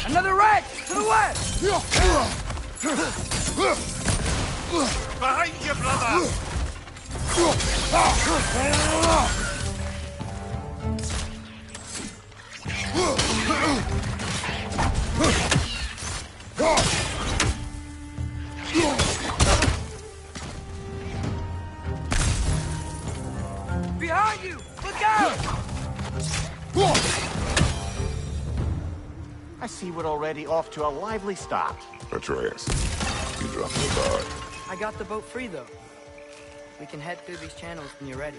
Another rat! To the west! Behind you, brother! Behind you! Look out! I see we're already off to a lively start. Atreus, you dropped the guard. I got the boat free, though. We can head through these channels when you're ready.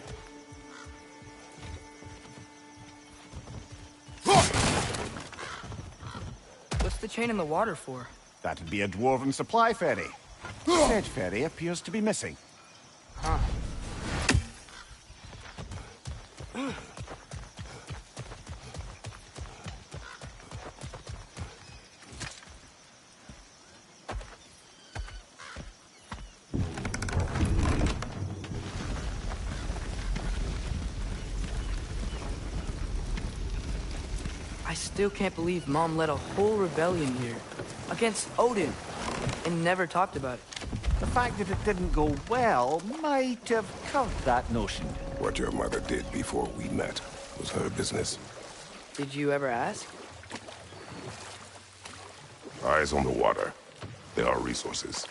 What's the chain in the water for? That'd be a dwarven supply ferry. The said ferry appears to be missing. Huh. I still can't believe Mom led a whole rebellion here against Odin and never talked about it. The fact that it didn't go well might have curved that notion. What your mother did before we met was her business. Did you ever ask? Eyes on the water. There are resources.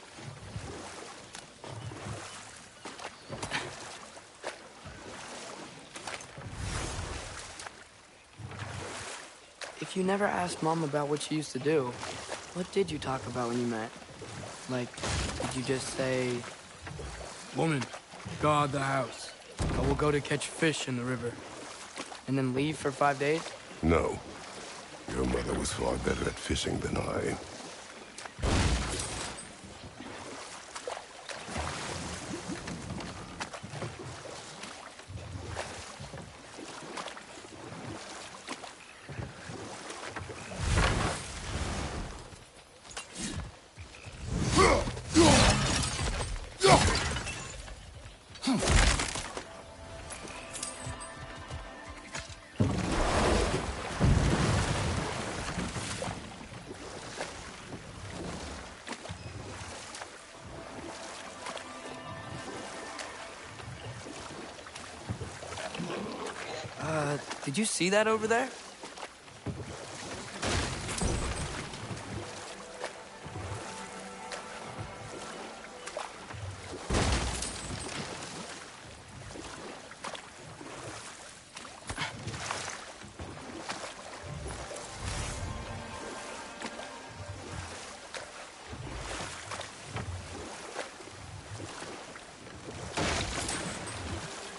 If you never asked Mom about what she used to do, what did you talk about when you met? Like, did you just say... Woman, guard the house. I will go to catch fish in the river. And then leave for 5 days? No. Your mother was far better at fishing than I. Did you see that over there?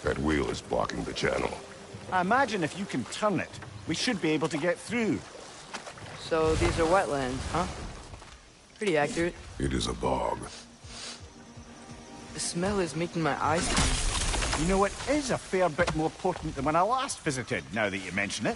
That wheel is blocking the channel. I imagine if you can turn it, we should be able to get through. So these are wetlands, huh? Pretty accurate. It is a bog. The smell is making my eyes burn. You know, it is a fair bit more potent than when I last visited, now that you mention it.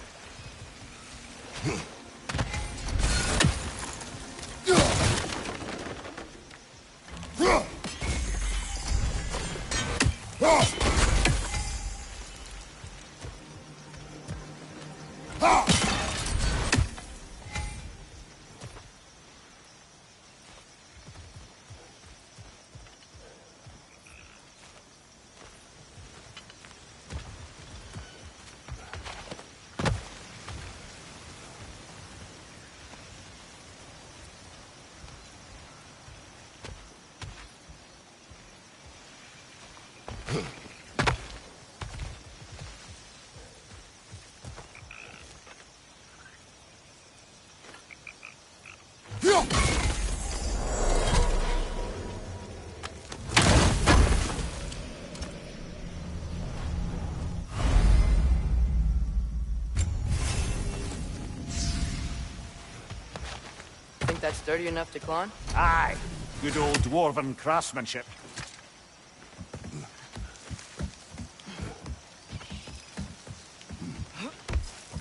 Think that's sturdy enough to climb? Aye, good old dwarven craftsmanship.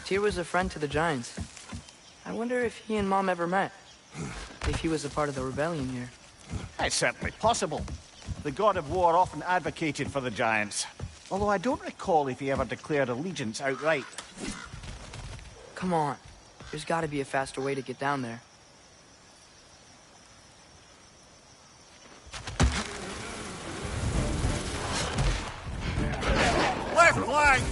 Tyr was a friend to the Giants. I wonder if he and Mom ever met. If he was a part of the rebellion here. It's certainly possible. The god of war often advocated for the giants. Although I don't recall if he ever declared allegiance outright. Come on. There's got to be a faster way to get down there. Left flank!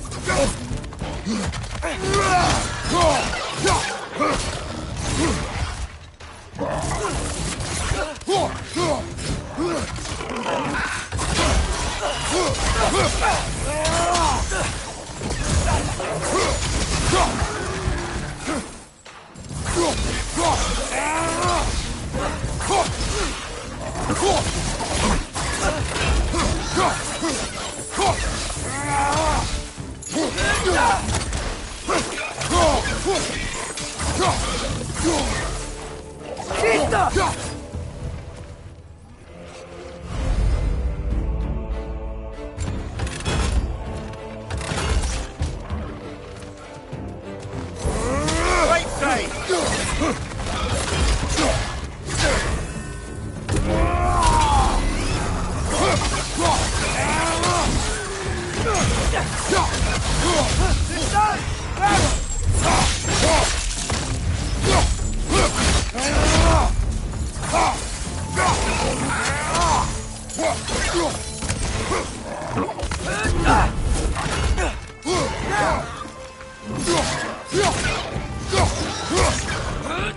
Right side!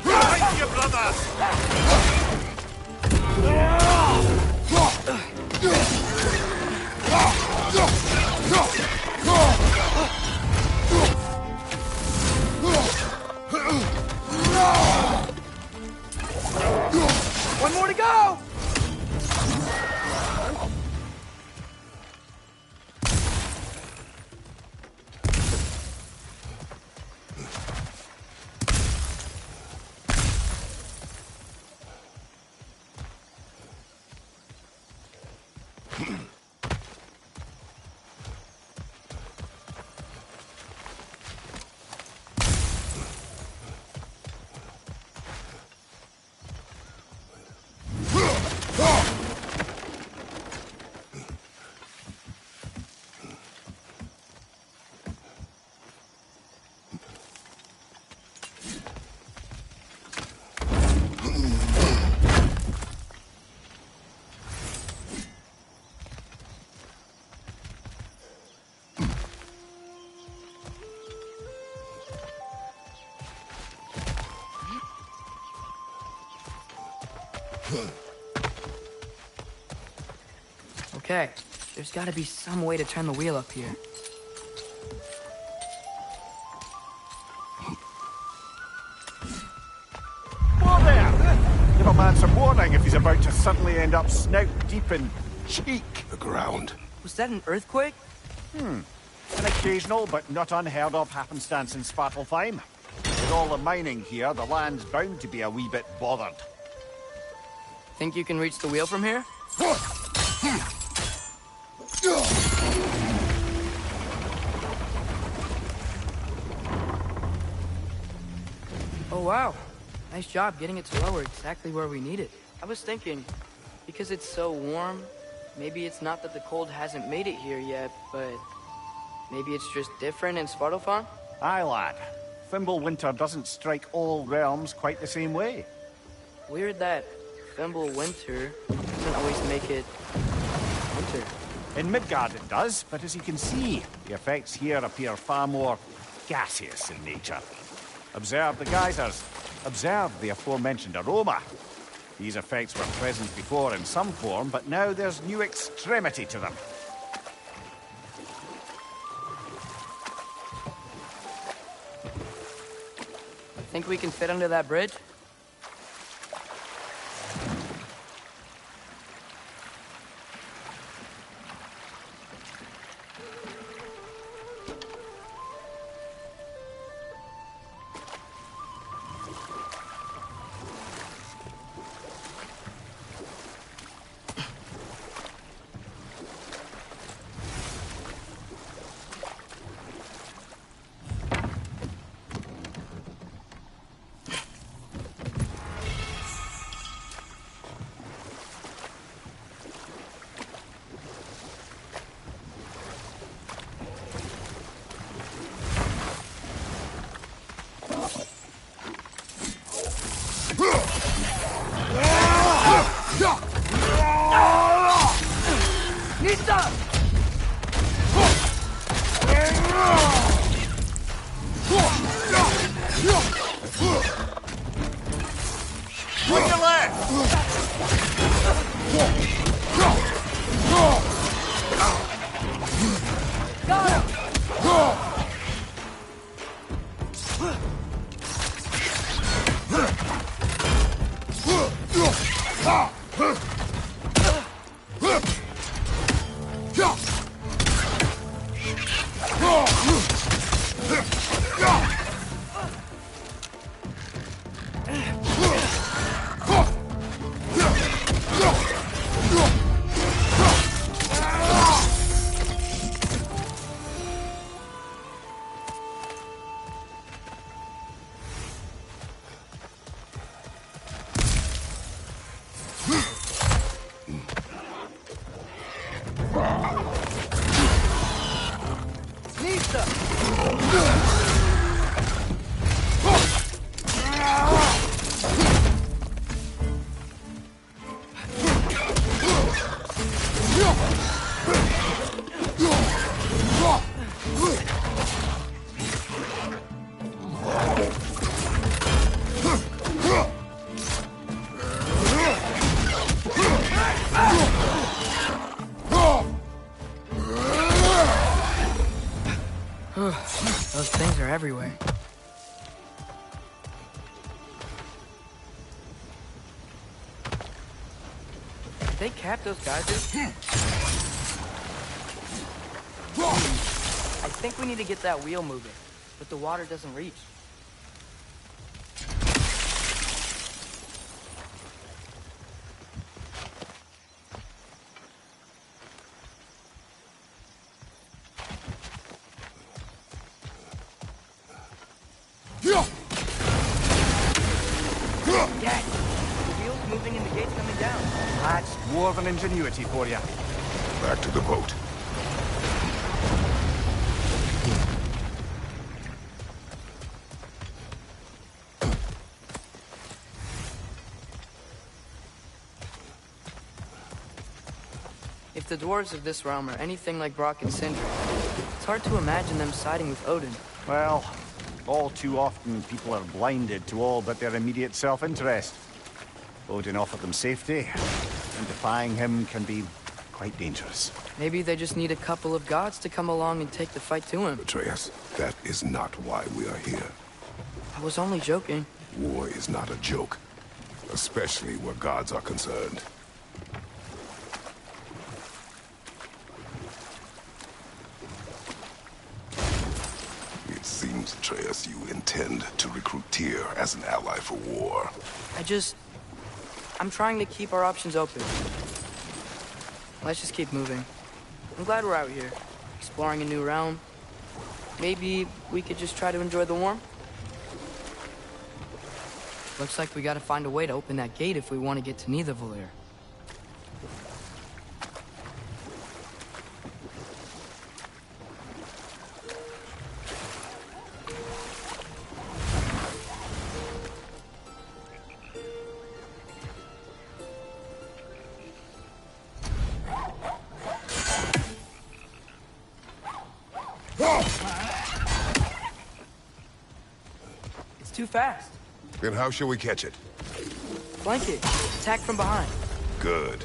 Right, you brother! One more to go! Okay, there's gotta be some way to turn the wheel up here. Whoa there! Give a man some warning if he's about to suddenly end up snout deep in cheek. The ground. Was that an earthquake? An occasional but not unheard of happenstance in Svartalfheim. With all the mining here, the land's bound to be a wee bit bothered. Think you can reach the wheel from here? Oh wow, nice job getting it to lower exactly where we need it. I was thinking, because it's so warm, maybe it's not that the cold hasn't made it here yet, but maybe it's just different in Svartalfheim? Aye, lad. Thimble winter doesn't strike all realms quite the same way. Weird that Thimble winter doesn't always make it winter. In Midgard it does, but as you can see, the effects here appear far more gaseous in nature. Observe the geysers. Observe the aforementioned aroma. These effects were present before in some form, but now there's new extremity to them. Think we can fit under that bridge? Those things are everywhere. Did they cap those geysers? I think we need to get that wheel moving, but the water doesn't reach. Yes! The wheel's moving and the gate's coming down. That's more than ingenuity for you. Back to the boat. If the dwarves of this realm are anything like Brock and Sindri, it's hard to imagine them siding with Odin. Well, all too often people are blinded to all but their immediate self-interest. Odin offered them safety, and defying him can be quite dangerous. Maybe they just need a couple of gods to come along and take the fight to him. Atreus, that is not why we are here. I was only joking. War is not a joke, especially where gods are concerned. It seems, Atreus, you intend to recruit Tyr as an ally for war. I'm trying to keep our options open. Let's just keep moving. I'm glad we're out here, exploring a new realm. Maybe we could just try to enjoy the warmth? Looks like we gotta find a way to open that gate if we want to get to Nidavellir. It's too fast. Then how shall we catch it? Flank it. Attack from behind. Good.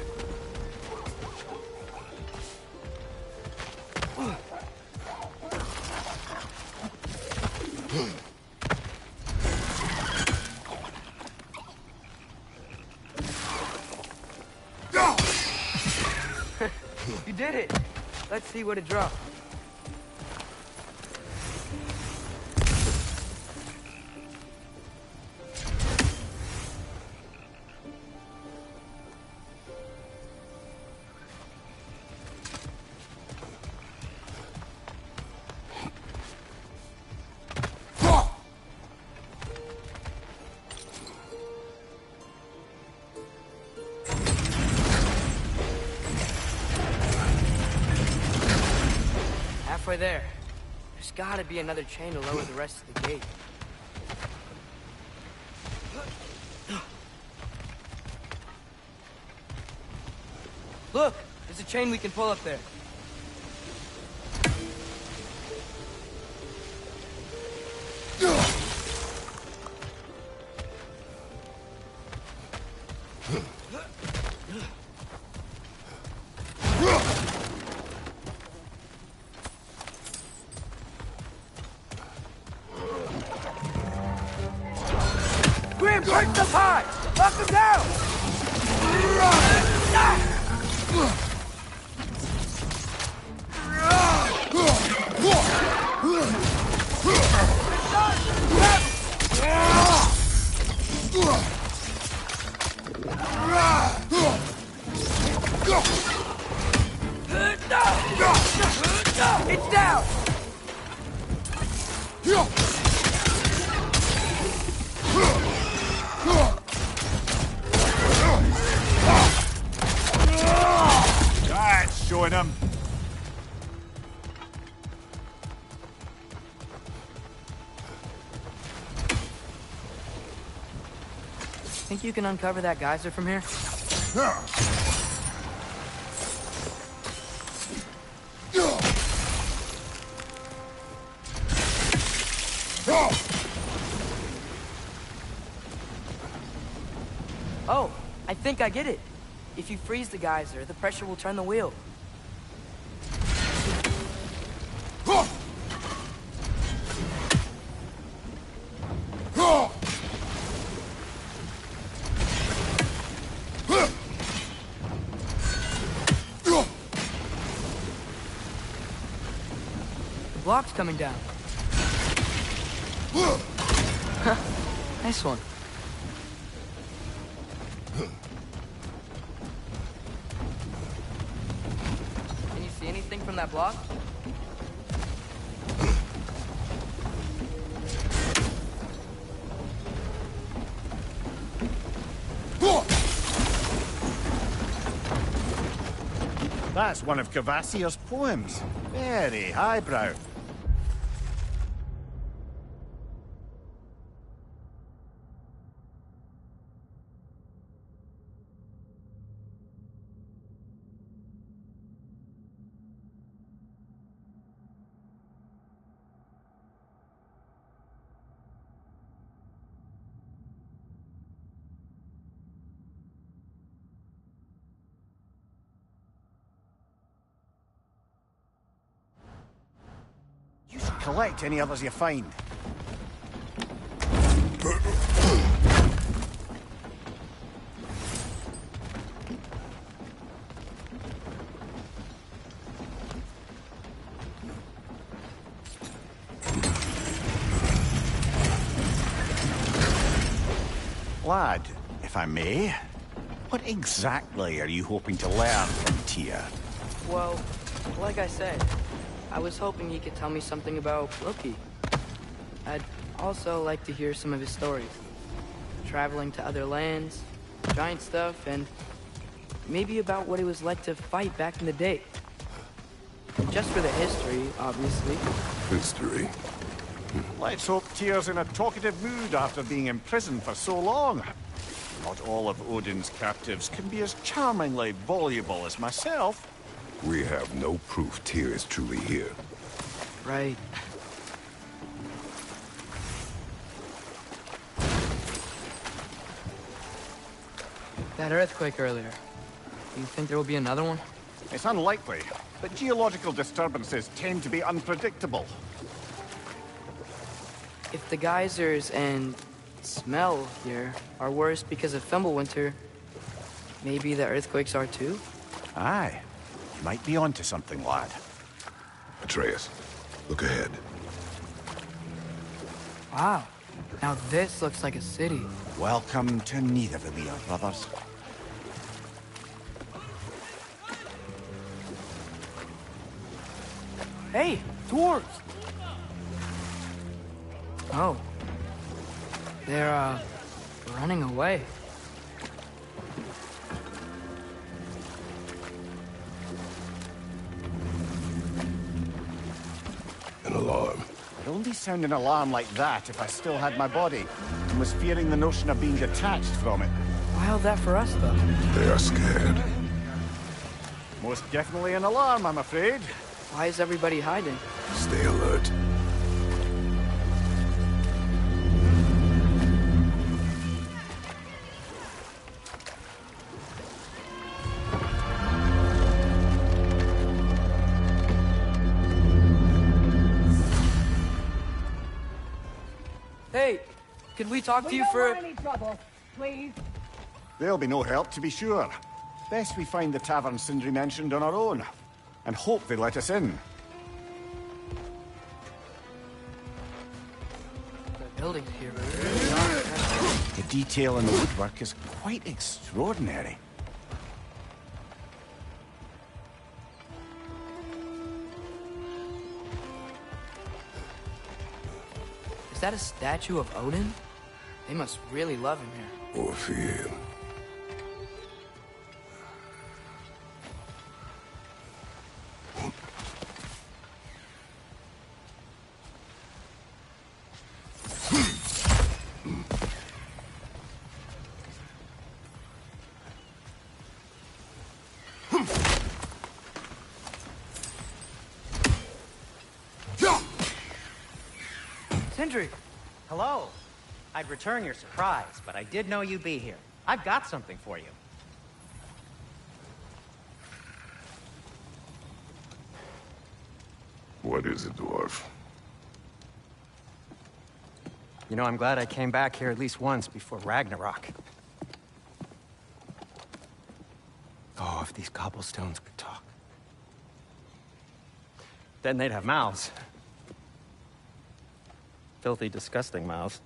You did it. Let's see what it dropped. Halfway there. There's gotta be another chain to lower the rest of the gate. Look! There's a chain we can pull up there. Grim, break the tie! Lock him down! It's down! Think you can uncover that geyser from here? Oh, I think I get it. If you freeze the geyser, the pressure will turn the wheel. The block's coming down. Nice one. Can you see anything from that block? That's one of Cavassier's poems. Very highbrow. You should collect any others you find. Lad, if I may, what exactly are you hoping to learn from Tyr? Well, like I said, I was hoping he could tell me something about Loki. I'd also like to hear some of his stories. Traveling to other lands, giant stuff, and maybe about what it was like to fight back in the day. Just for the history, obviously. History. Let's hope Tyr's in a talkative mood after being imprisoned for so long. Not all of Odin's captives can be as charmingly voluble as myself. We have no proof Tyr is truly here. Right. That earthquake earlier. Do you think there will be another one? It's unlikely, but geological disturbances tend to be unpredictable. If the geysers and smell here are worse because of Fimbulwinter, maybe the earthquakes are too? Aye. Might be onto something, lad. Atreus, look ahead. Wow. Now this looks like a city. Welcome to Nidavellir, brothers. Hey, dwarves! Oh. They're, running away. An alarm. I'd only sound an alarm like that if I still had my body, and was fearing the notion of being detached from it. Why all that for us, though? They are scared. Most definitely an alarm, I'm afraid. Why is everybody hiding? Stay alert. Hey, could we talk to you We for... don't want any trouble, please. There'll be no help, to be sure. Best we find the tavern Sindri mentioned on our own, and hope they let us in. The buildings here. The detail in the woodwork is quite extraordinary. Is that a statue of Odin? They must really love him here. Or fear him. Sindri! Hello. I'd return your surprise, but I did know you'd be here. I've got something for you. What is it, dwarf? You know, I'm glad I came back here at least once before Ragnarok. Oh, if these cobblestones could talk. Then they'd have mouths. Filthy, disgusting mouths.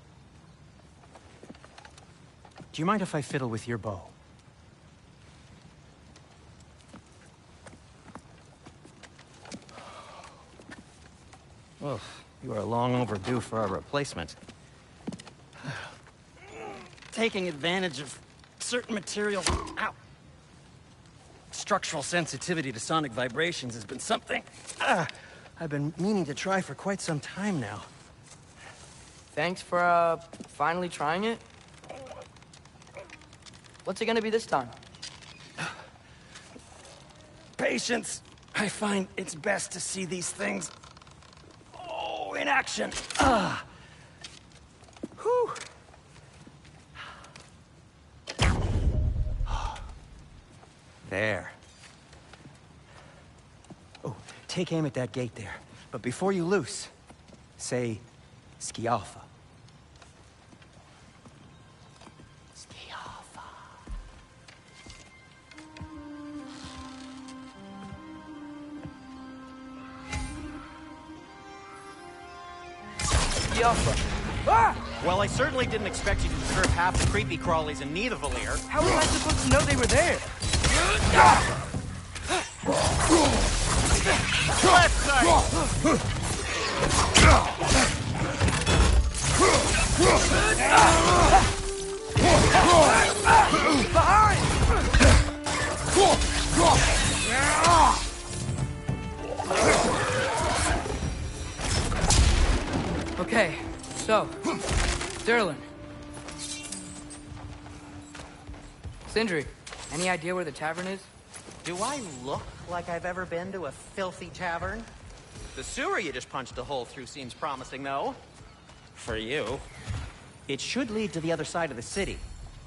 Do you mind if I fiddle with your bow? Oh, you are long overdue for a replacement. Taking advantage of certain materials. Ow! Structural sensitivity to sonic vibrations has been something I've been meaning to try for quite some time now. Thanks for, finally trying it. What's it gonna be this time? Patience. I find it's best to see these things, in action. Whew. There. Oh, take aim at that gate there. But before you loose, say, Skialfa. Skialfa. Skialfa. Ah! Well, I certainly didn't expect you to disturb half the creepy crawlies in Nidavellir. How was I supposed to know they were there? Left side! Okay, so, Sterling. Sindri, any idea where the tavern is? Do I look like I've ever been to a filthy tavern? The sewer you just punched a hole through seems promising, though. For you. It should lead to the other side of the city.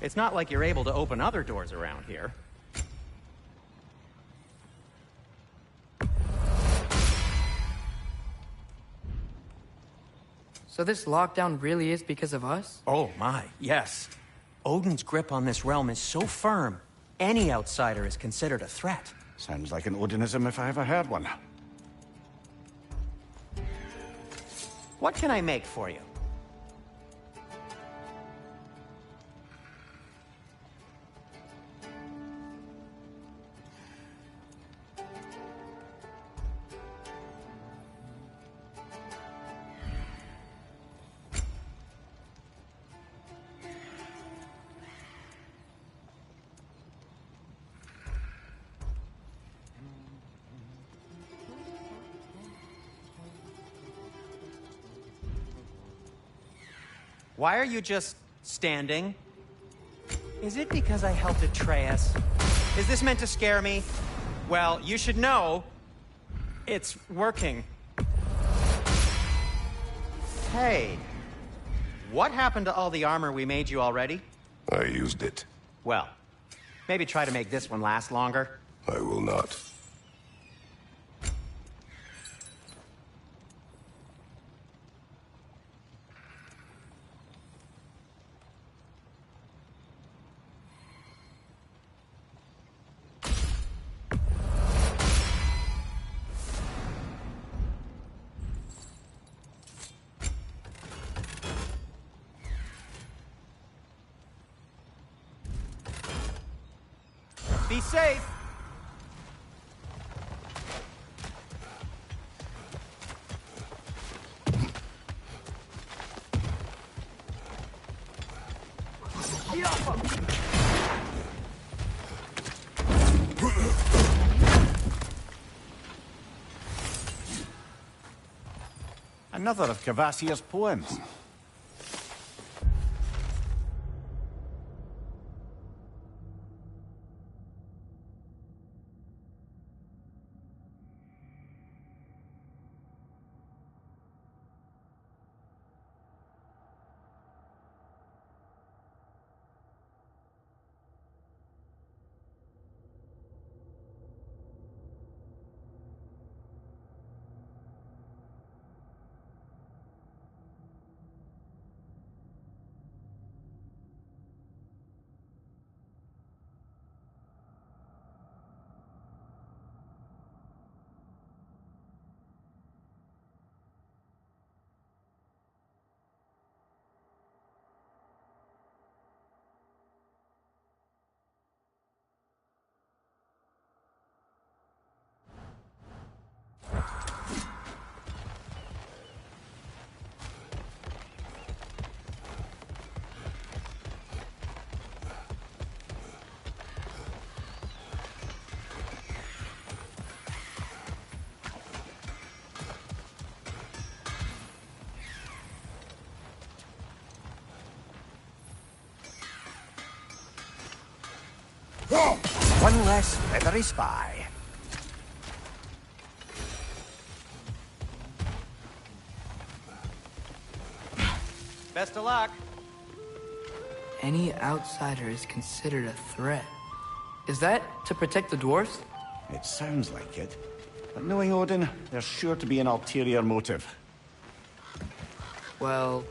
It's not like you're able to open other doors around here. So this lockdown really is because of us? Oh my, yes. Odin's grip on this realm is so firm, any outsider is considered a threat. Sounds like an Odinism if I ever heard one. What can I make for you? Why are you just standing? Is it because I helped Atreus? Is this meant to scare me? Well, you should know, it's working. Hey, what happened to all the armor we made you already? I used it. Well, maybe try to make this one last longer. I will not. Be safe. Another of Kvasir's poems. One less feathery spy. Best of luck. Any outsider is considered a threat. Is that to protect the dwarves? It sounds like it. But knowing Odin, there's sure to be an ulterior motive. Well,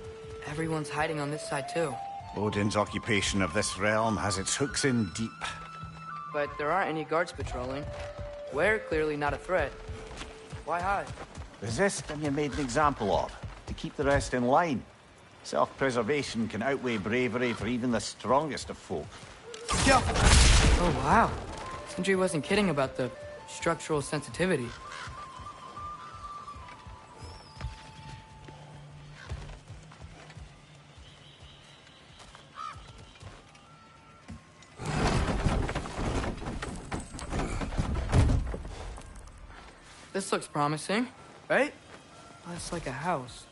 everyone's hiding on this side too. Odin's occupation of this realm has its hooks in deep. But there aren't any guards patrolling. We're clearly not a threat. Why hide? Resist and you're made an example of, to keep the rest in line. Self-preservation can outweigh bravery for even the strongest of folk. Oh, wow. Sindri wasn't kidding about the structural sensitivity. This looks promising, right? That's like a house.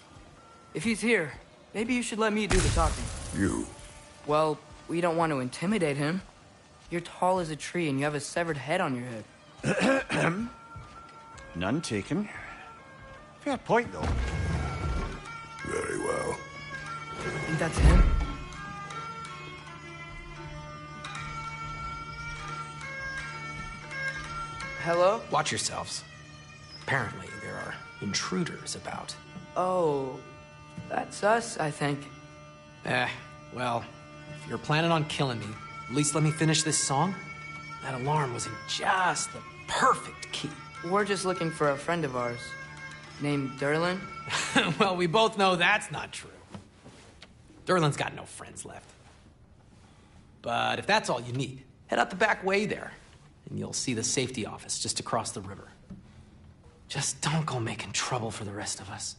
If he's here, maybe you should let me do the talking. You. Well, we don't want to intimidate him. You're tall as a tree and you have a severed head on your head. None taken. Fair point, though. Very well. Think that's him? Hello? Watch yourselves. Apparently, there are intruders about. Oh, that's us, I think. Well, if you're planning on killing me, at least let me finish this song. That alarm was in just the perfect key. We're just looking for a friend of ours, named Derlin. Well, we both know that's not true. Derlin's got no friends left. But if that's all you need, head out the back way there, and you'll see the safety office just across the river. Just don't go making trouble for the rest of us.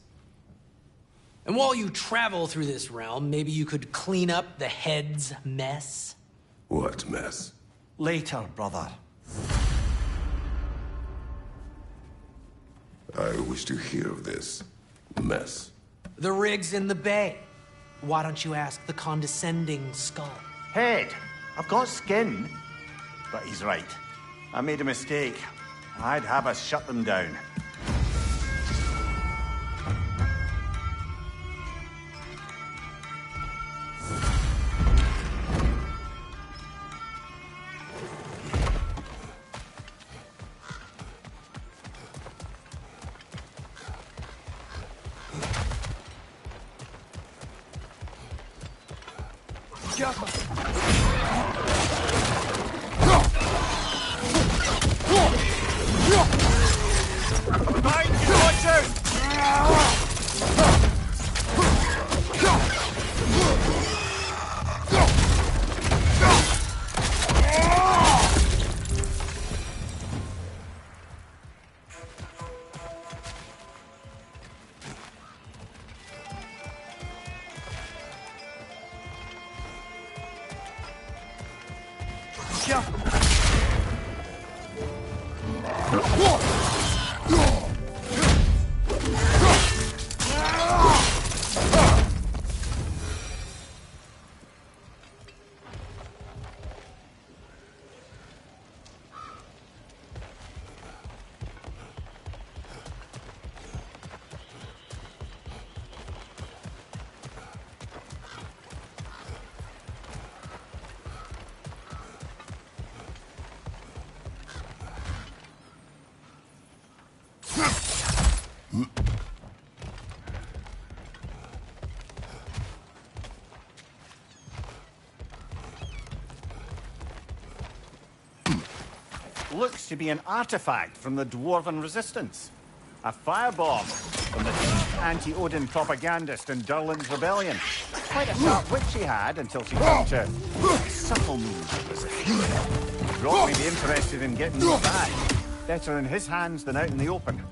And while you travel through this realm, maybe you could clean up the head's mess? What mess? Later, brother. I wish to hear of this mess. The rig's in the bay. Why don't you ask the condescending skull? Head, I've got skin. But he's right. I made a mistake. I'd have us shut them down. Looks to be an artifact from the Dwarven Resistance. A firebomb from the chief anti-Odin propagandist in Durlin's rebellion. Quite a sharp wit she had until she came to subtle means of resistance. Brought me to be interested in getting it back. Better in his hands than out in the open.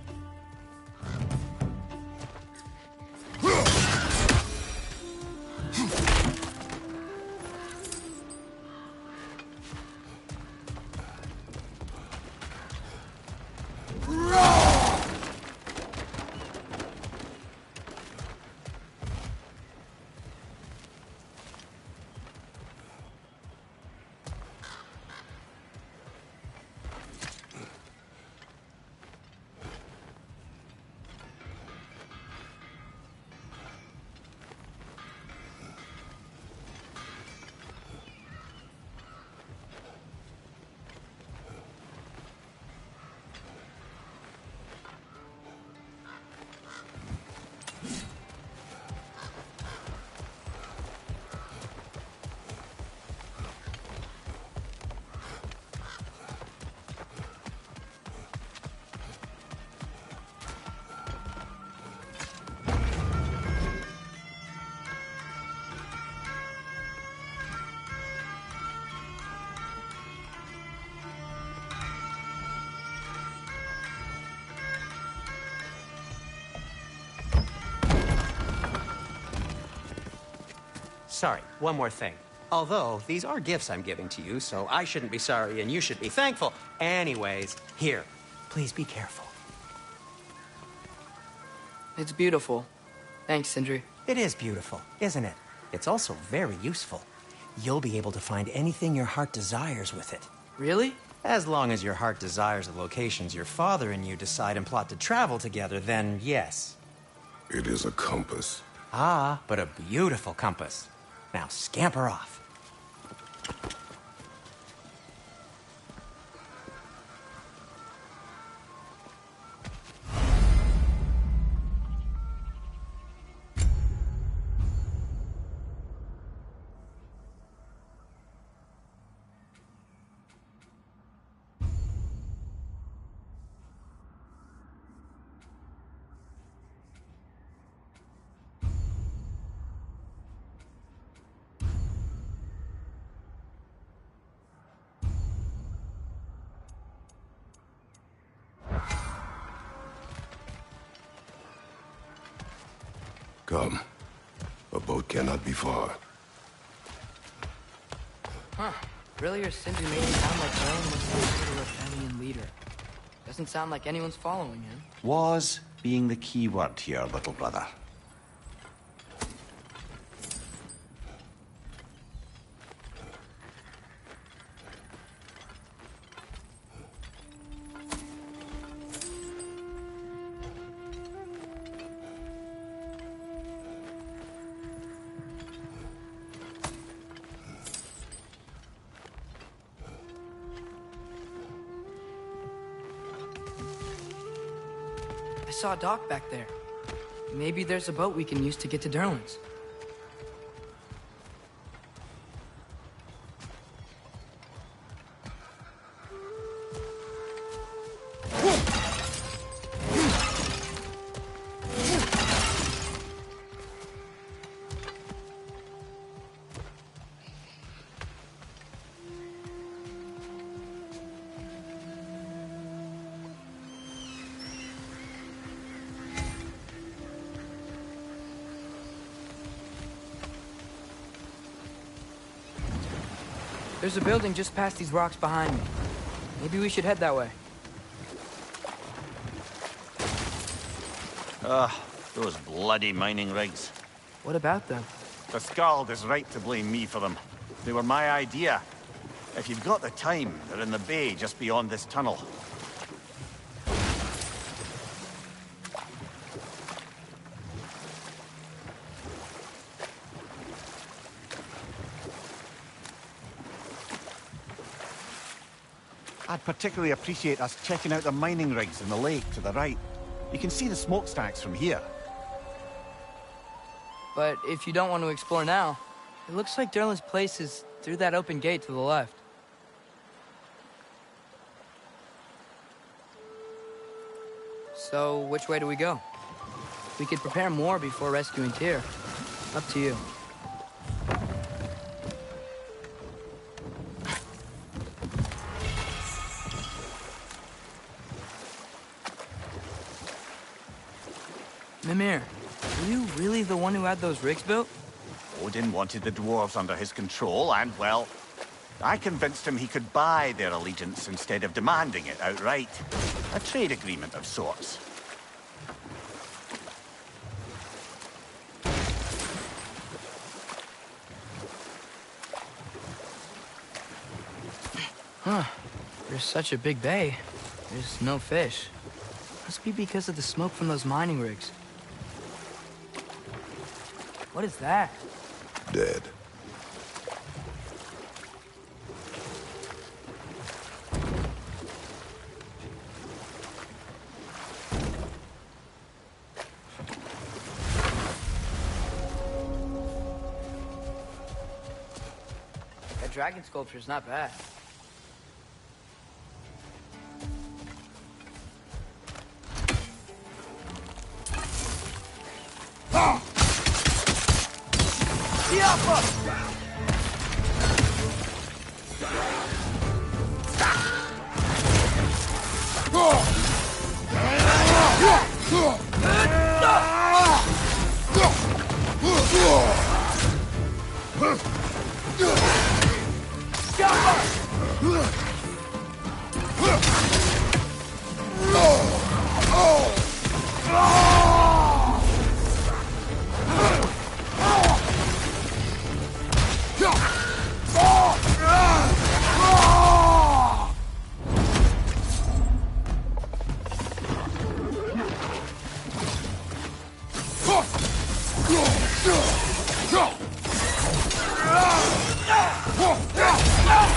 sorry, one more thing. Although, these are gifts I'm giving to you, so I shouldn't be sorry and you should be thankful. Anyways, here, please be careful. It's beautiful. Thanks, Sindri. It is beautiful, isn't it? It's also very useful. You'll be able to find anything your heart desires with it. Really? As long as your heart desires the locations your father and you decide and plot to travel together, then yes. It is a compass. Ah, but a beautiful compass. Now scamper off. Come. A boat cannot be far. Huh. Really, or Sindri made it sound like Aaron was some sort of rebellion leader. Doesn't sound like anyone's following him. Was being the key word here, little brother. I saw a dock back there. Maybe there's a boat we can use to get to Durlin's. There's a building just past these rocks behind me. Maybe we should head that way. Those bloody mining rigs. What about them? The Skald is right to blame me for them. They were my idea. If you've got the time, they're in the bay just beyond this tunnel. I'd particularly appreciate us checking out the mining rigs in the lake to the right. You can see the smokestacks from here. But if you don't want to explore now, it looks like Durlin's place is through that open gate to the left. So, which way do we go? We could prepare more before rescuing Tyr. Up to you. Mimir, were you really the one who had those rigs built? Odin wanted the dwarves under his control, and, well, I convinced him he could buy their allegiance instead of demanding it outright. A trade agreement of sorts. Huh. There's such a big bay. There's no fish. Must be because of the smoke from those mining rigs. What is that? Dead. That dragon sculpture's not bad.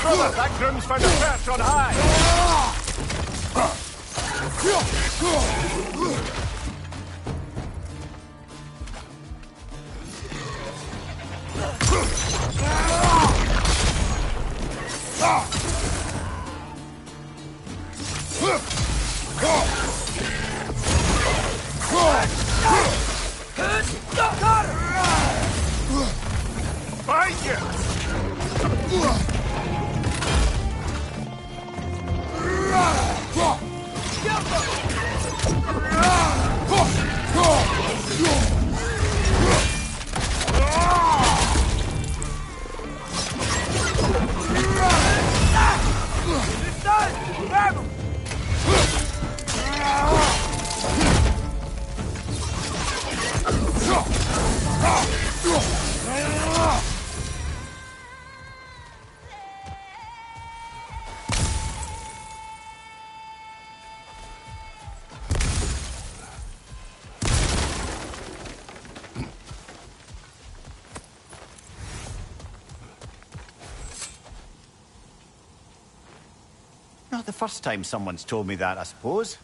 Brother, that groom's found a perch on high! Fight you! Not the first time someone's told me that, I suppose.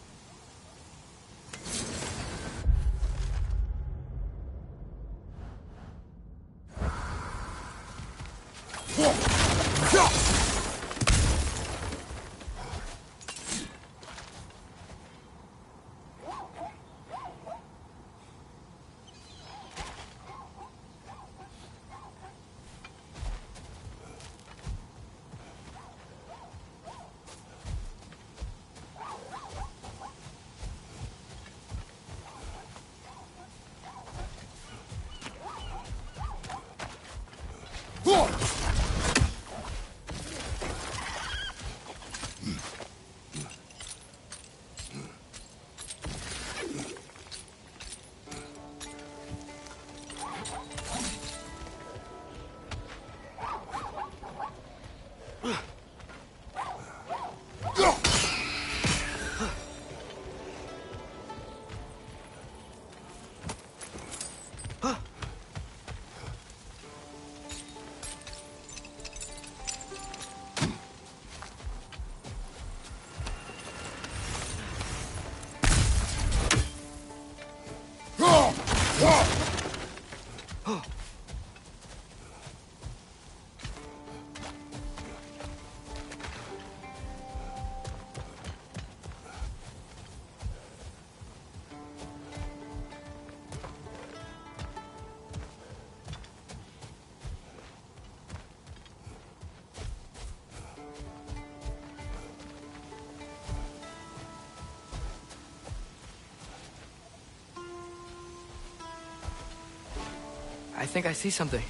I think I see something.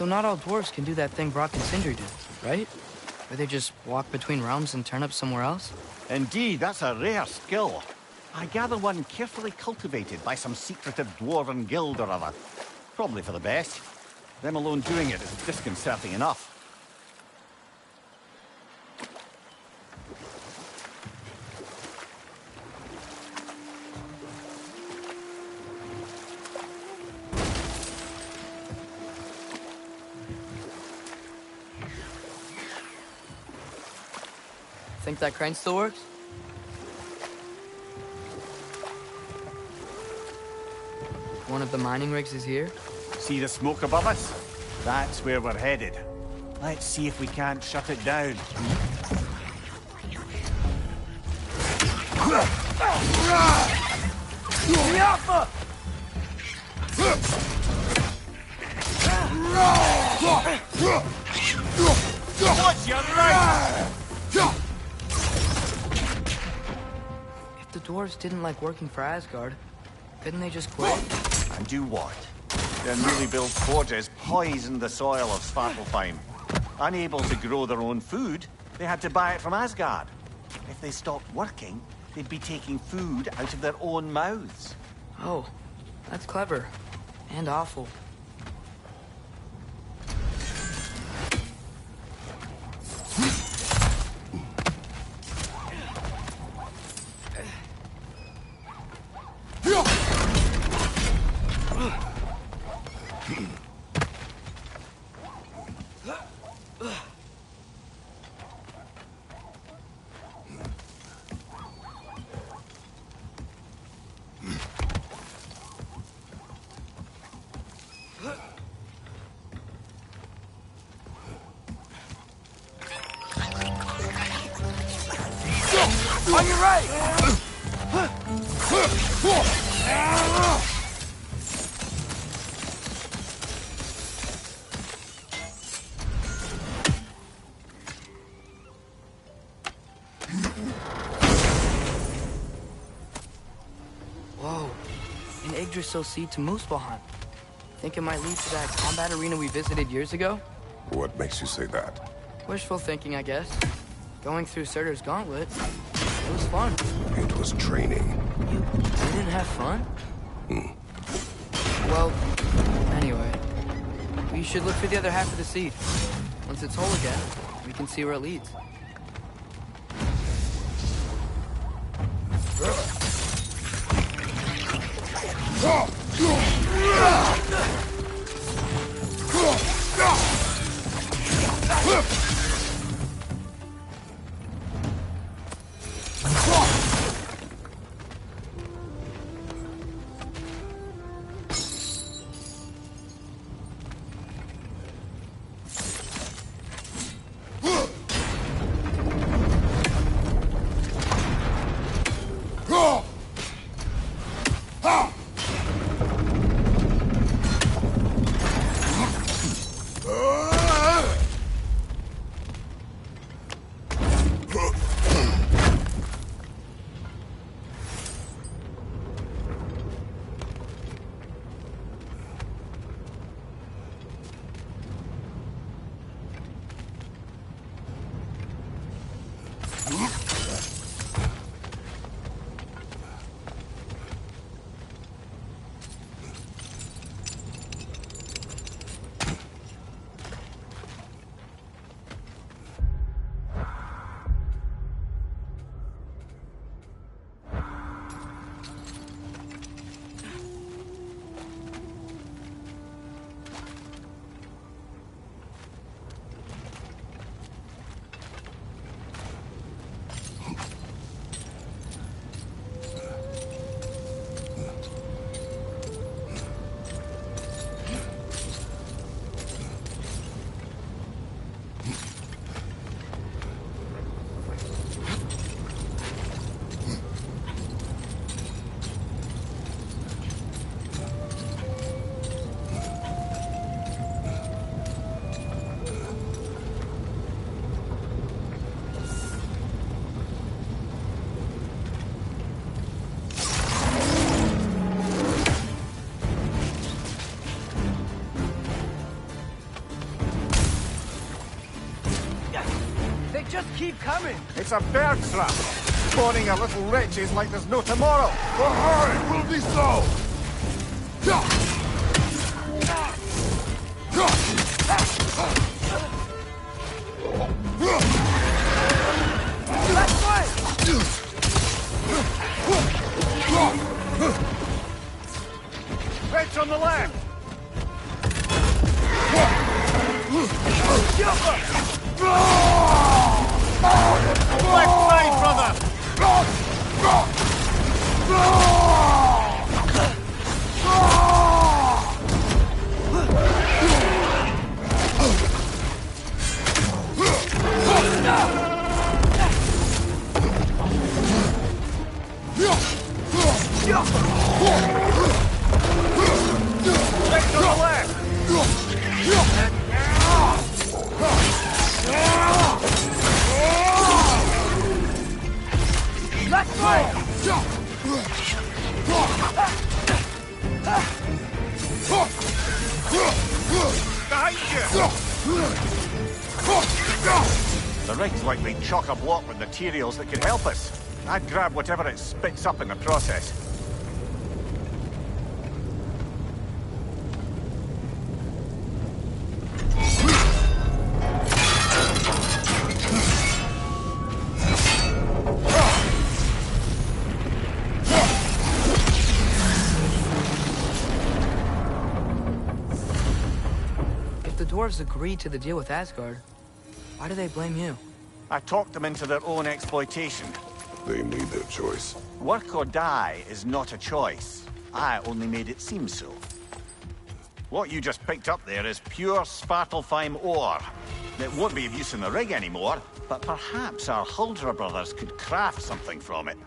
So not all dwarves can do that thing Brock and Sindri did, right? Where they just walk between realms and turn up somewhere else? Indeed, that's a rare skill. I gather one carefully cultivated by some secretive dwarven guild or other. Probably for the best. Them alone doing it is disconcerting enough. Think that crane still works? One of the mining rigs is here? See the smoke above us? That's where we're headed. Let's see if we can't shut it down. Watch your right! If the dwarves didn't like working for Asgard, couldn't they just quit? And do what? Their newly built forges poisoned the soil of Svartalfheim. Unable to grow their own food, they had to buy it from Asgard. If they stopped working, they'd be taking food out of their own mouths. Oh, that's clever. And awful. On your right! Whoa. An Yggdrasil seed to Muspelheim. Think it might lead to that combat arena we visited years ago? What makes you say that? Wishful thinking, I guess. Going through Surtur's gauntlet, it was fun. It was training. You didn't have fun? Well, anyway. We should look for the other half of the seed. Once it's whole again, we can see where it leads. keep coming. It's a bird trap. Spawning a little wretches like there's no tomorrow. But hurry, will be so. Left way. Reds on the left. Left side, brother. Reds on the left. Left way. Behind you. The rig's likely chock-a-block with materials that could help us. I'd grab whatever it spits up in the process. If the dwarves agreed to the deal with Asgard, why do they blame you? I talked them into their own exploitation. They made their choice. Work or die is not a choice. I only made it seem so. What you just picked up there is pure Svartalfheim ore. It won't be of use in the rig anymore, but perhaps our Huldra brothers could craft something from it.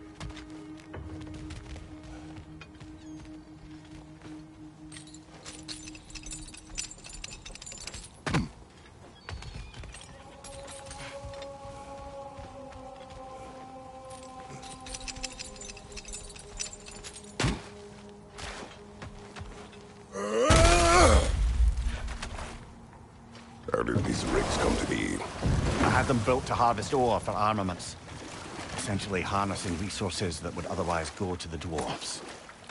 How did these rigs come to be? I had them built to harvest ore for armaments. Essentially harnessing resources that would otherwise go to the dwarves.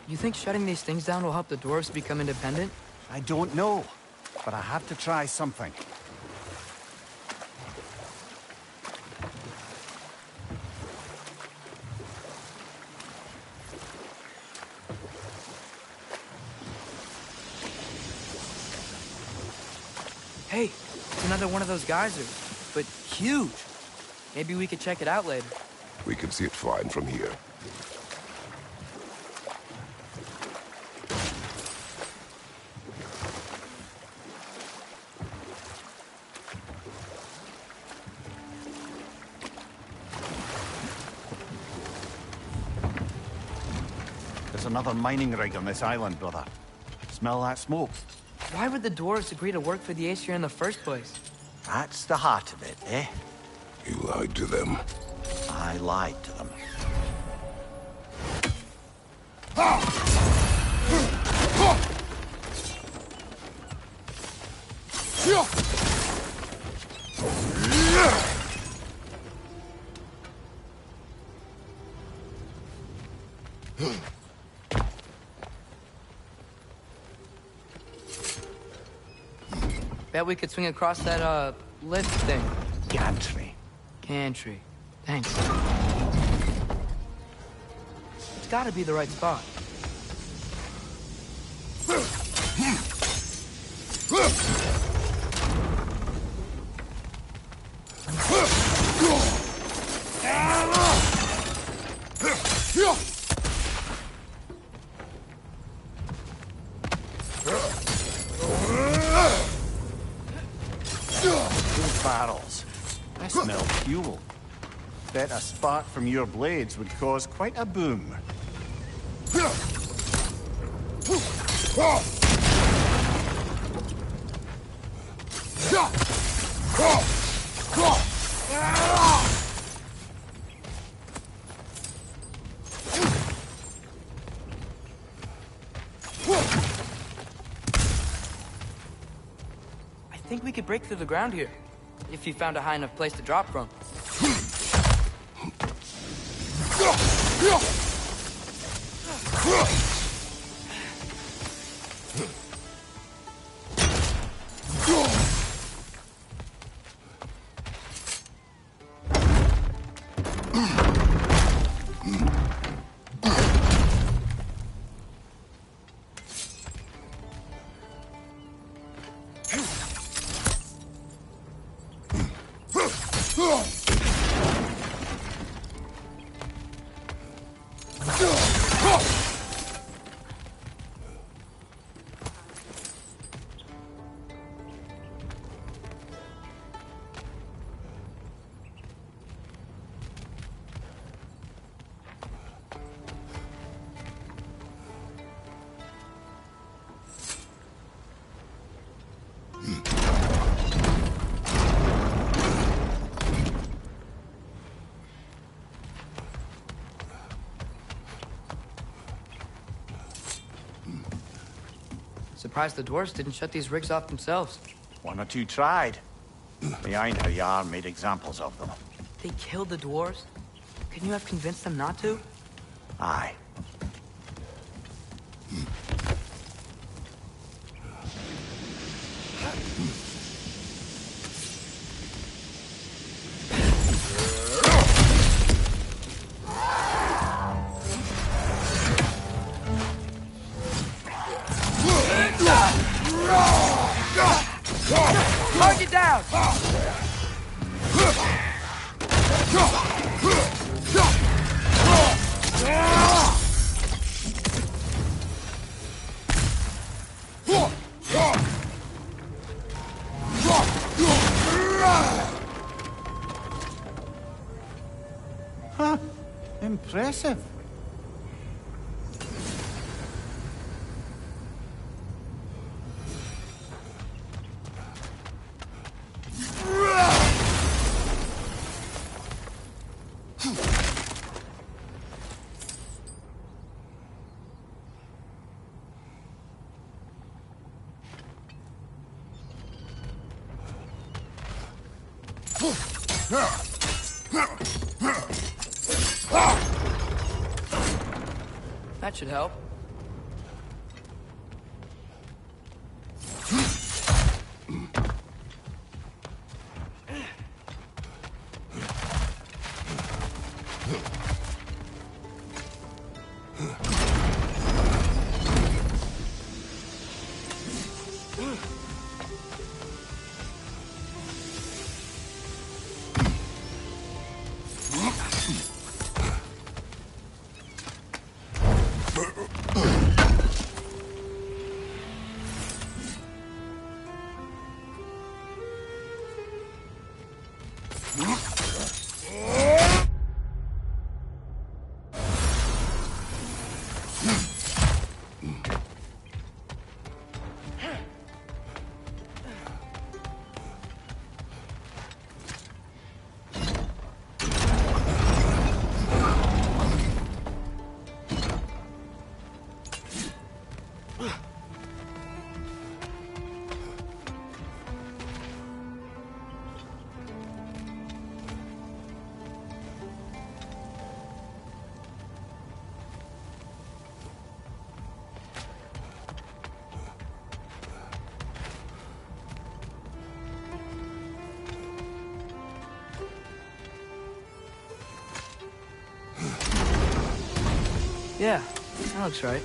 You think shutting these things down will help the dwarves become independent? I don't know, but I have to try something. Hey, it's another one of those geysers, but huge. Maybe we could check it out later. We can see it fine from here. There's another mining rig on this island, brother. Smell that smoke? Why would the dwarves agree to work for the Aesir in the first place? That's the heart of it, eh? You lied to them. I lied to them. Bet we could swing across that, lift thing. Gantry. Gantry. Thanks. It's gotta be the right spot. Those barrels. I smell fuel. Bet a spark from your blades would cause quite a boom. I think we could break through the ground here, if you found a high enough place to drop from. Surprised the dwarves didn't shut these rigs off themselves. One or two tried. The Einherjar made examples of them. They killed the dwarves? Couldn't you have convinced them not to? Aye. Target down! Huh. Impressive. That should help. Yeah, that looks right.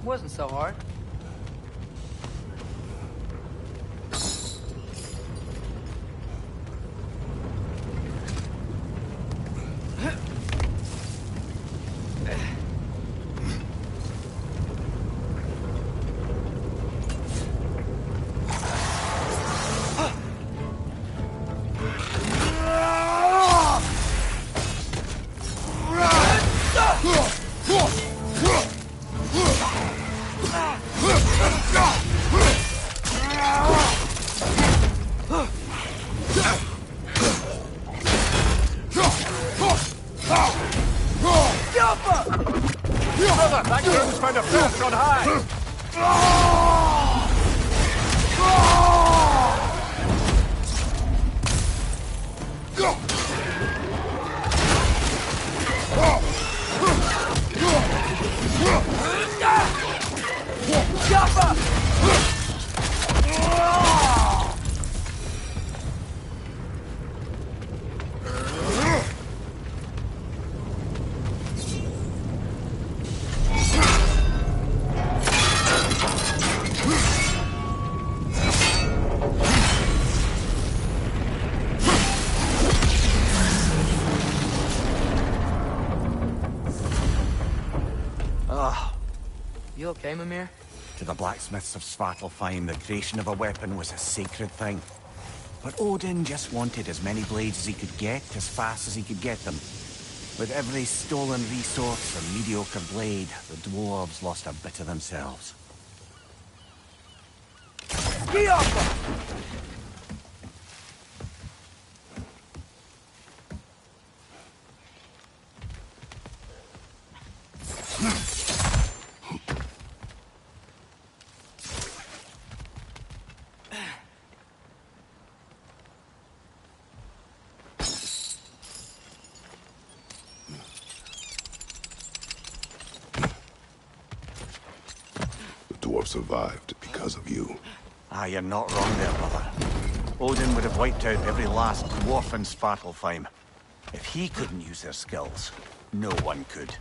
Wasn't so hard. Brother, that groom's found a fence on high! You okay, Mimir? To the blacksmiths of Svartalfheim, the creation of a weapon was a sacred thing. But Odin just wanted as many blades as he could get, as fast as he could get them. With every stolen resource or mediocre blade, the dwarves lost a bit of themselves. Survived because of you. Ah, you're not wrong there, brother. Odin would have wiped out every last dwarf in Svartalfheim. If he couldn't use their skills, no one could.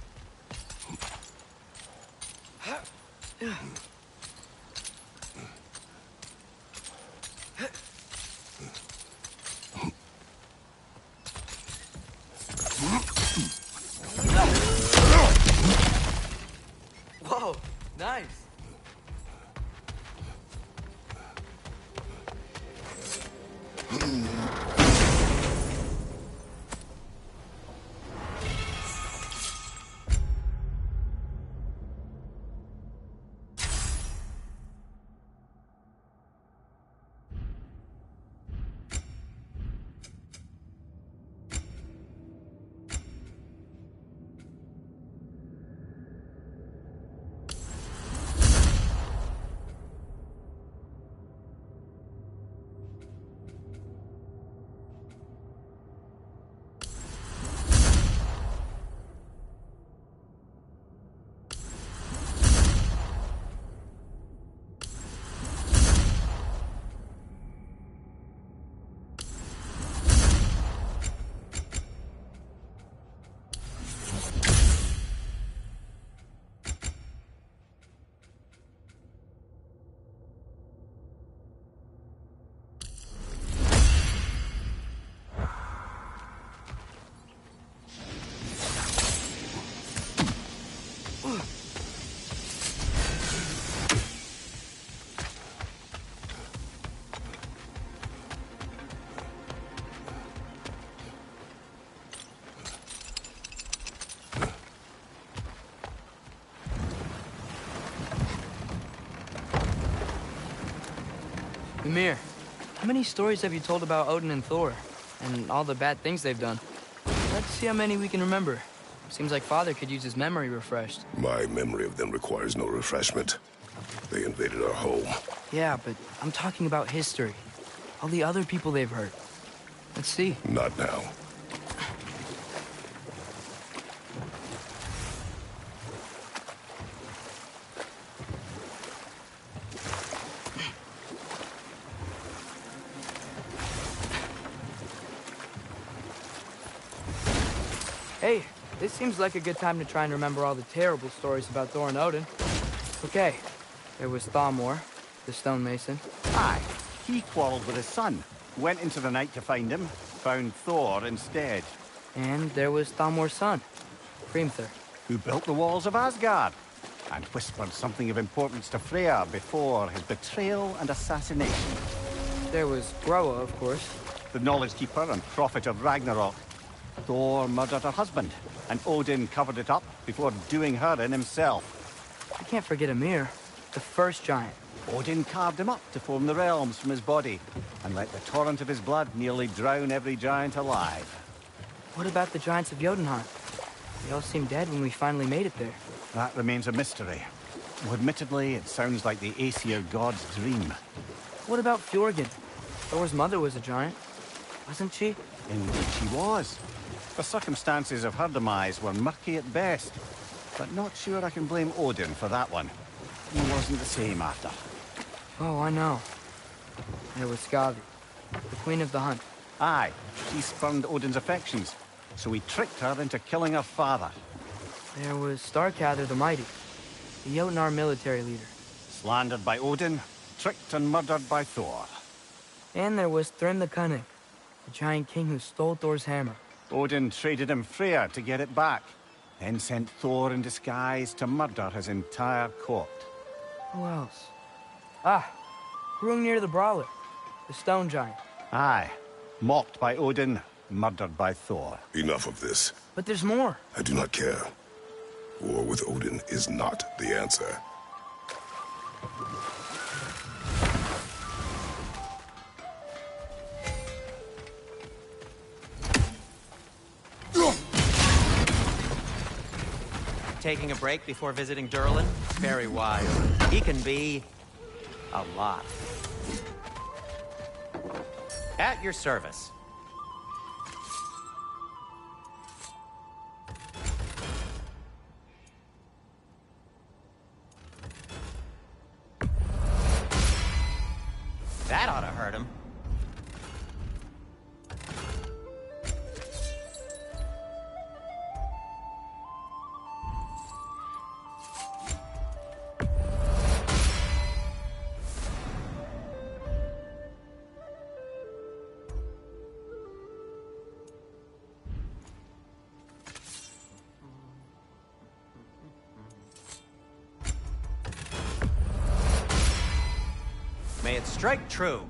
Whoa, nice. Mimir, how many stories have you told about Odin and Thor? And all the bad things they've done? Let's see how many we can remember. Seems like Father could use his memory refreshed. My memory of them requires no refreshment. They invaded our home. Yeah, but I'm talking about history. All the other people they've hurt. Let's see. Not now. Hey, this seems like a good time to try and remember all the terrible stories about Thor and Odin. Okay, there was Thamor, the stonemason. Aye, he quarreled with his son. Went into the night to find him, found Thor instead. And there was Thamor's son, Hrimthur. Who built the walls of Asgard, and whispered something of importance to Freya before his betrayal and assassination. There was Groa, of course. The knowledge keeper and prophet of Ragnarok. Thor murdered her husband, and Odin covered it up before doing her in himself. I can't forget Ymir, the first giant. Odin carved him up to form the realms from his body, and let the torrent of his blood nearly drown every giant alive. What about the giants of Jotunheim? They all seemed dead when we finally made it there. That remains a mystery. Well, admittedly, it sounds like the Aesir god's dream. What about Fjorgen? Thor's mother was a giant, wasn't she? Indeed she was. The circumstances of her demise were murky at best, but not sure I can blame Odin for that one. He wasn't the same after. Oh, I know. There was Skavi, the queen of the hunt. Aye, she spurned Odin's affections, so he tricked her into killing her father. There was Starkather the Mighty, the Jotnar military leader. Slandered by Odin, tricked and murdered by Thor. And there was Thrym the Cunning, the giant king who stole Thor's hammer. Odin traded him Freya to get it back, then sent Thor in disguise to murder his entire court. Who else? Ah, Hrungnir the Brawler, the stone giant. Aye, mocked by Odin, murdered by Thor. Enough of this. But there's more. I do not care. War with Odin is not the answer. Taking a break before visiting Durlin? Very wise. He can be... a lot. At your service. That ought to hurt him. May it strike true.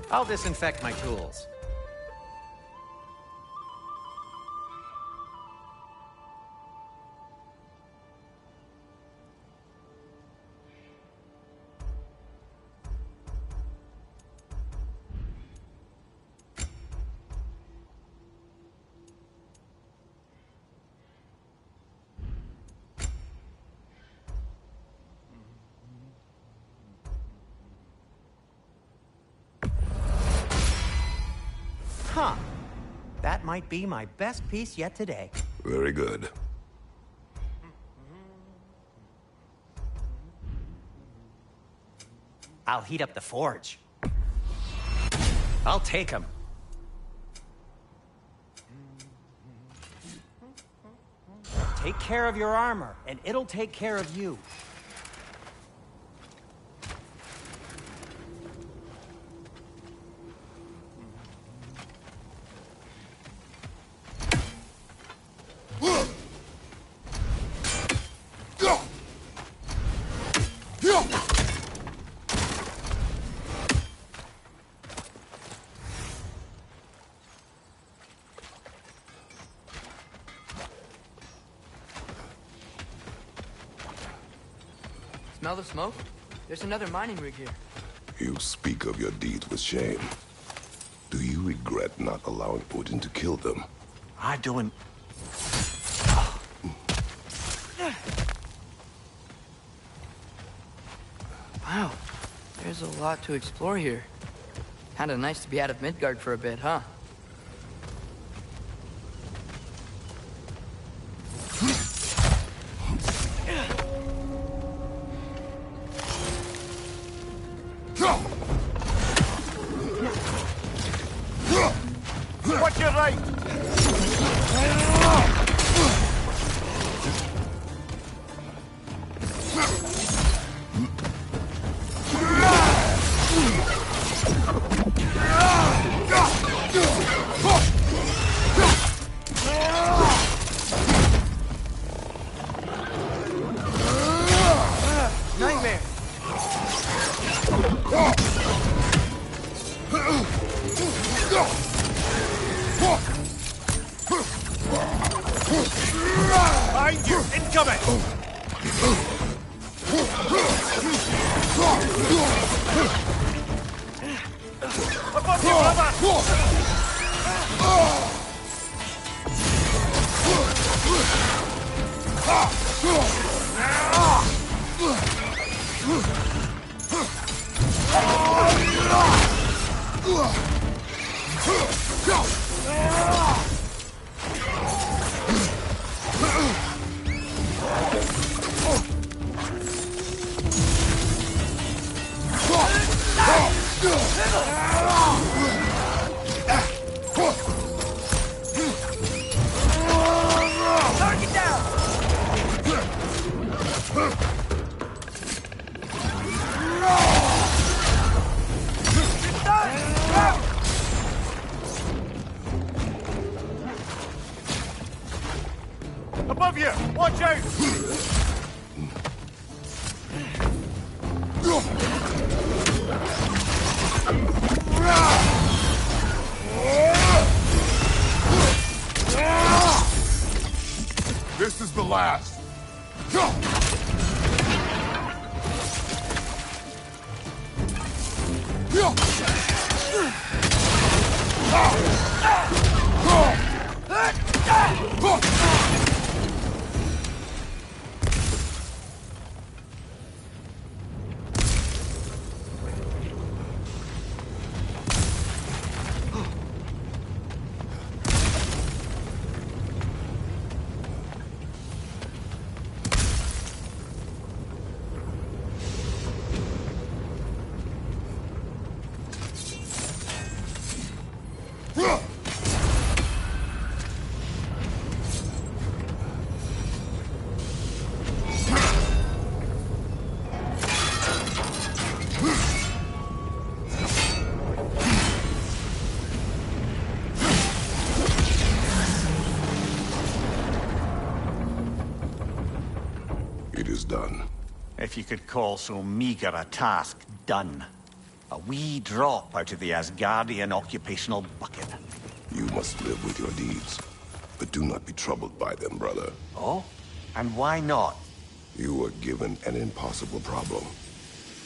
I'll disinfect my tools. Huh. That might be my best piece yet today. Very good. I'll heat up the forge. I'll take him. Take care of your armor, and it'll take care of you. Smell the smoke? There's another mining rig here. You speak of your deeds with shame. Do you regret not allowing Odin to kill them? I don't... Wow, there's a lot to explore here. Kinda nice to be out of Midgard for a bit, huh? Watch your right! Nightmare! Target down! Above you! Watch out! This is the last. It is done. If you could call so meager a task done. A wee drop out of the Asgardian occupational bucket. You must live with your deeds, but do not be troubled by them, brother. Oh? And why not? You were given an impossible problem.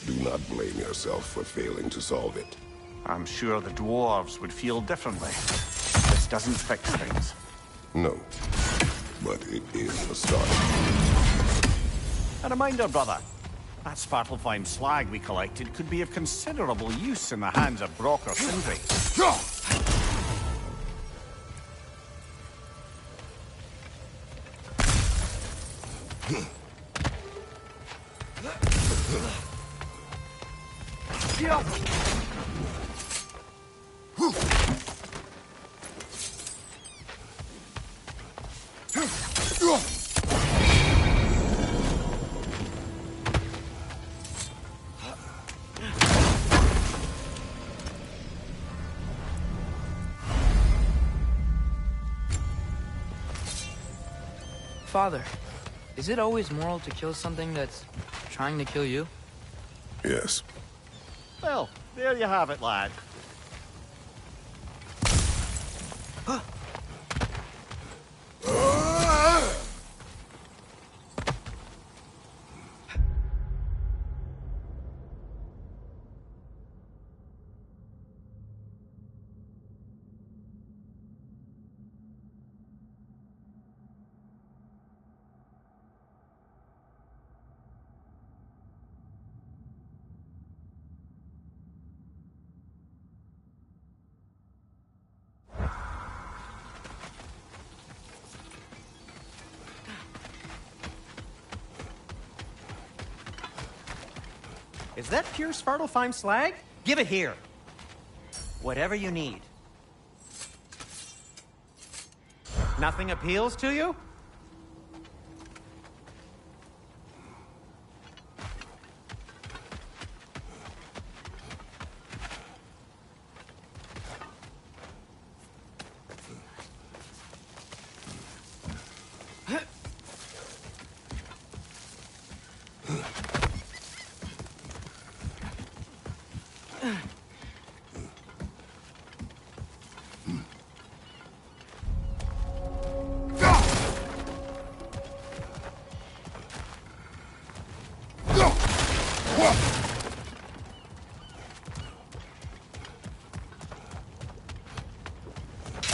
Do not blame yourself for failing to solve it. I'm sure the dwarves would feel differently. This doesn't fix things. No, but it is a start. A reminder, brother. That Svartalfheim slag we collected could be of considerable use in the hands of Brock or Sindri. Father, is it always moral to kill something that's trying to kill you? Yes. Well, there you have it, lad. Is that pure Svartalfheim slag? Give it here. Whatever you need. Nothing appeals to you?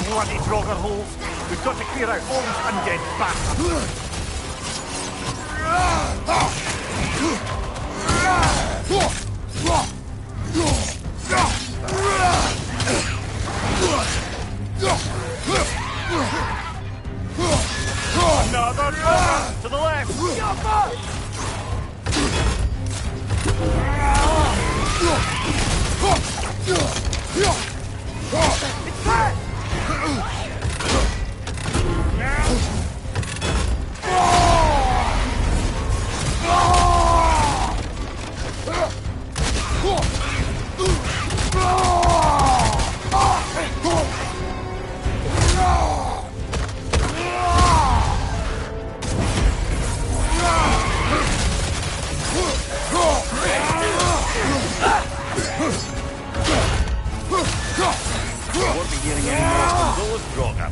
bloody Draugr holes. We've got to clear out all these undead bastards. Another Draugr to the left. It's back! Won't be hearing any more from those Draugr.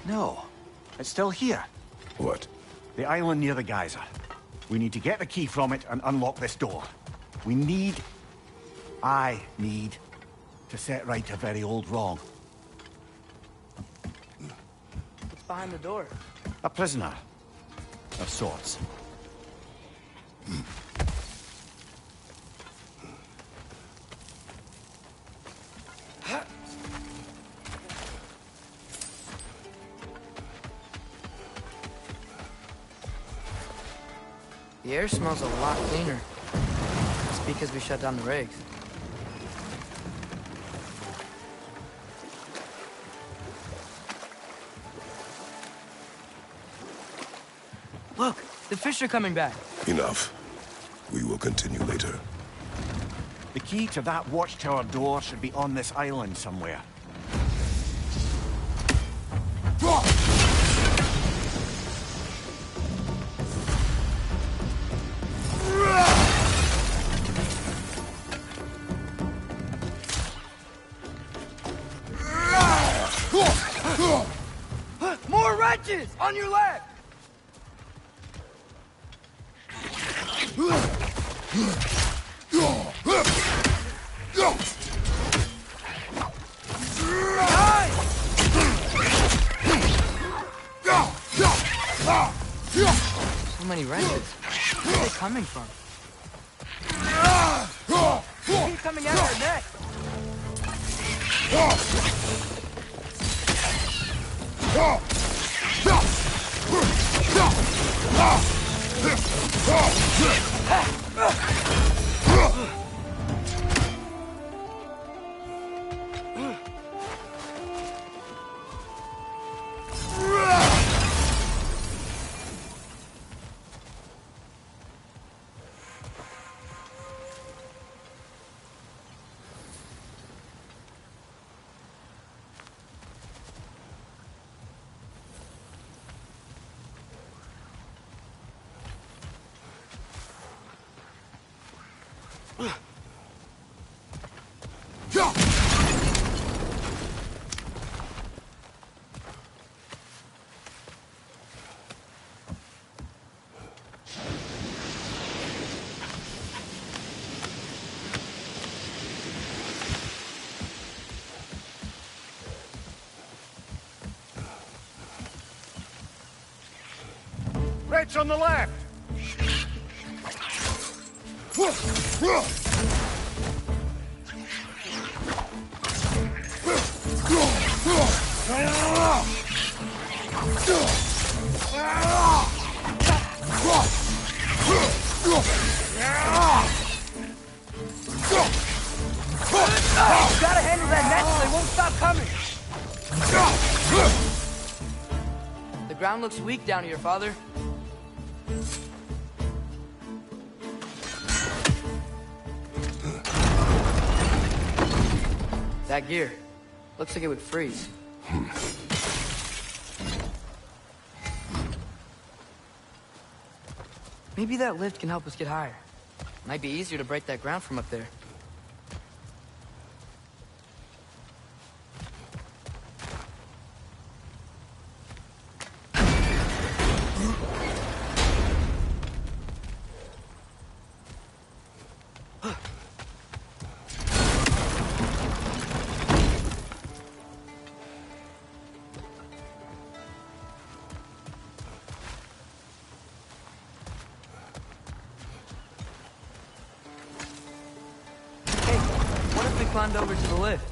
No, it's still here. What? The island near the geyser. We need to get the key from it and unlock this door. I need to set right a very old wrong. What's behind the door? A prisoner of sorts. The air smells a lot cleaner. It's because we shut down the rigs. Look, the fish are coming back. Enough. We will continue later. The key to that watchtower door should be on this island somewhere. More wrenches! On your left! So many wrenches. Where are they coming from? Keep coming out our neck! Red's on the left! Gotta handle that net so they won't stop coming! The ground looks weak down here, Father. That gear. Looks like it would freeze. Maybe that lift can help us get higher. Might be easier to break that ground from up there. Climbed over to the lift.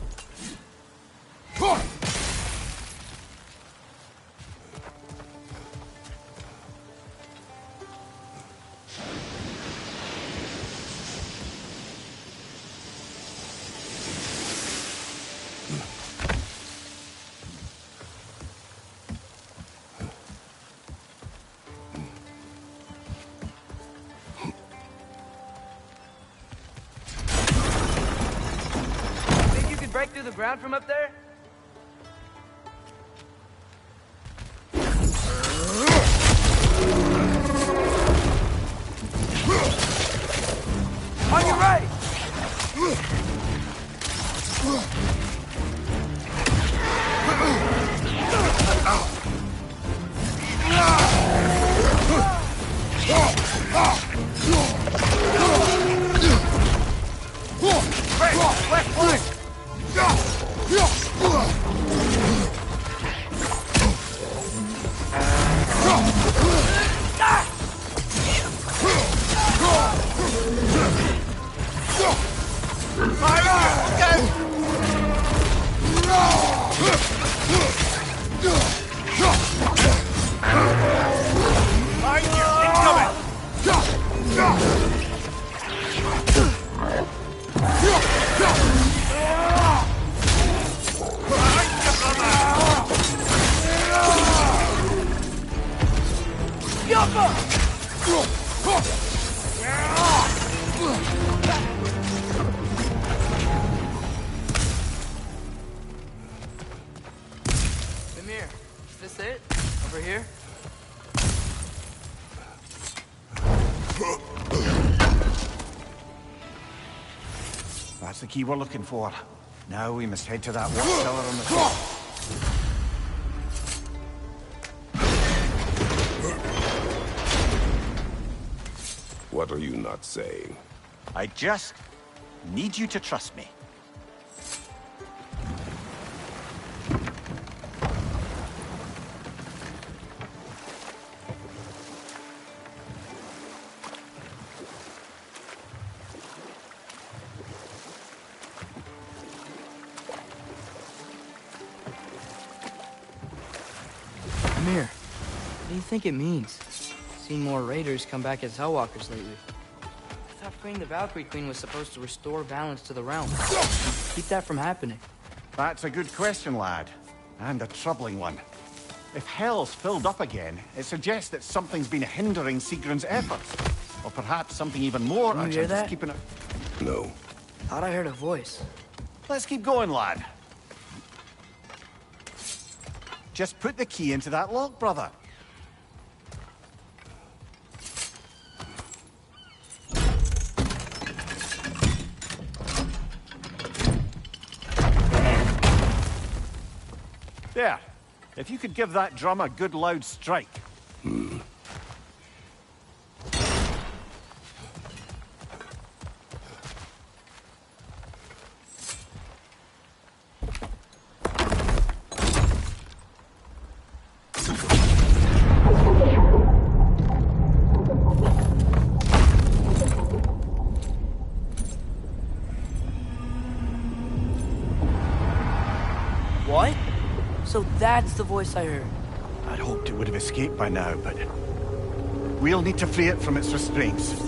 Break through the ground from up there? On your right! Left flank! Is this it? Over here? That's the key we're looking for. Now we must head to that watchtower on the top. What are you not saying? I just need you to trust me. Amir, what do you think it means? Seen more raiders come back as Hellwalkers lately. I thought freeing the Valkyrie Queen was supposed to restore balance to the realm. Keep that from happening. That's a good question, lad. And a troubling one. If Hell's filled up again, it suggests that something's been hindering Sigrun's efforts. Or perhaps something even more Can you hear urgent is that? keeping it... No. Thought I heard a voice. Let's keep going, lad. Just put the key into that lock, brother. There. If you could give that drum a good loud strike. What? So that's the voice I heard. I'd hoped it would have escaped by now, but... we'll need to free it from its restraints.